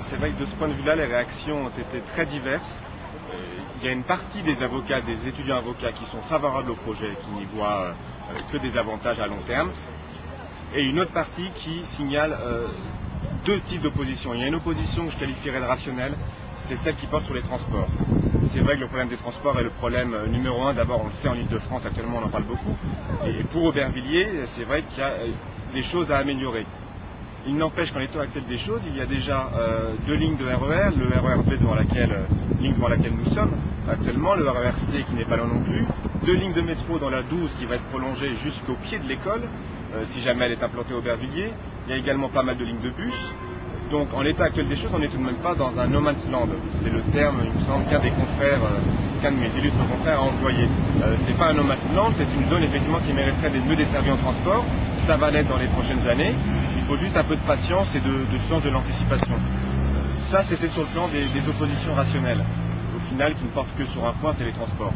c'est vrai que de ce point de vue-là, les réactions ont été très diverses. Il y a une partie des avocats, des étudiants avocats qui sont favorables au projet, qui n'y voient que des avantages à long terme, et une autre partie qui signale deux types d'opposition. Il y a une opposition que je qualifierais de rationnelle, c'est celle qui porte sur les transports. C'est vrai que le problème des transports est le problème numéro un. D'abord, on le sait en Ile-de-France, actuellement on en parle beaucoup. Et pour Aubervilliers, c'est vrai qu'il y a des choses à améliorer. Il n'empêche qu'en l'état actuel des choses, il y a déjà deux lignes de RER, le RER B ligne devant laquelle nous sommes actuellement, le RER C qui n'est pas là non plus, deux lignes de métro dans la 12 qui va être prolongée jusqu'au pied de l'école, si jamais elle est implantée à Aubervilliers. Il y a également pas mal de lignes de bus. Donc en l'état actuel des choses, on n'est tout de même pas dans un no man's land. C'est le terme, il me semble, qu'un de mes illustres confrères a employé. C'est pas un no man's land, c'est une zone effectivement qui mériterait d'être mieux desservie en transport. Ça va l'être dans les prochaines années. Il faut juste un peu de patience et de sens de l'anticipation. Ça, c'était sur le plan des oppositions rationnelles. Au final, qui ne portent que sur un point, c'est les transports.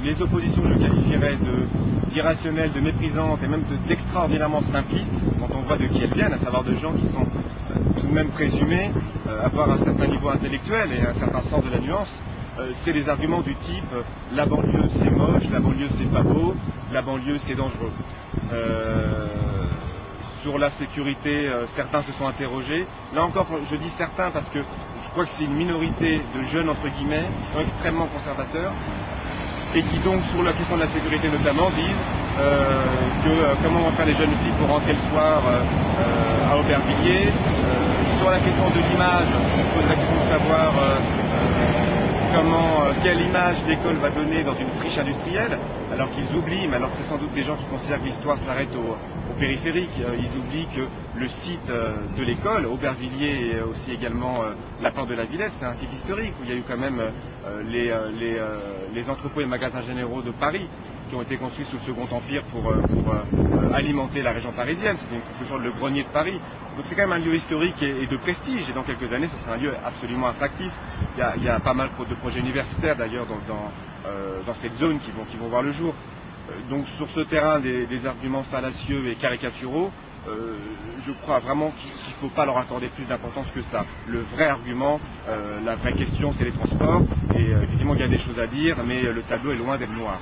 Les oppositions, je qualifierais d'irrationnelles, de méprisantes et même d'extraordinairement simplistes, quand on voit de qui elles viennent, à savoir de gens qui sont tout de même présumés avoir un certain niveau intellectuel et un certain sens de la nuance. C'est des arguments du type la banlieue c'est moche, la banlieue c'est pas beau, la banlieue c'est dangereux. Sur la sécurité, certains se sont interrogés. Là encore, je dis certains parce que je crois que c'est une minorité de jeunes, entre guillemets, qui sont extrêmement conservateurs et qui donc, sur la question de la sécurité notamment, disent comment vont faire les jeunes filles pour rentrer le soir à Aubervilliers. Sur la question de l'image, on se pose la question de savoir quelle image l'école va donner dans une friche industrielle, alors qu'ils oublient, mais alors c'est sans doute des gens qui considèrent que l'histoire s'arrête au périphérique, ils oublient que le site de l'école, Aubervilliers et aussi également la porte de la Villette, c'est un site historique où il y a eu quand même les entrepôts et magasins généraux de Paris qui ont été construits sous le Second Empire pour alimenter la région parisienne. C'est une conclusion de le grenier de Paris. Donc c'est quand même un lieu historique et de prestige. Et dans quelques années, ce sera un lieu absolument attractif. Il y a pas mal de projets universitaires d'ailleurs dans cette zone qui vont voir le jour. Donc sur ce terrain des arguments fallacieux et caricaturaux, je crois vraiment qu'il ne faut pas leur accorder plus d'importance que ça. Le vrai argument, la vraie question, c'est les transports. Et effectivement, il y a des choses à dire, mais le tableau est loin d'être noir.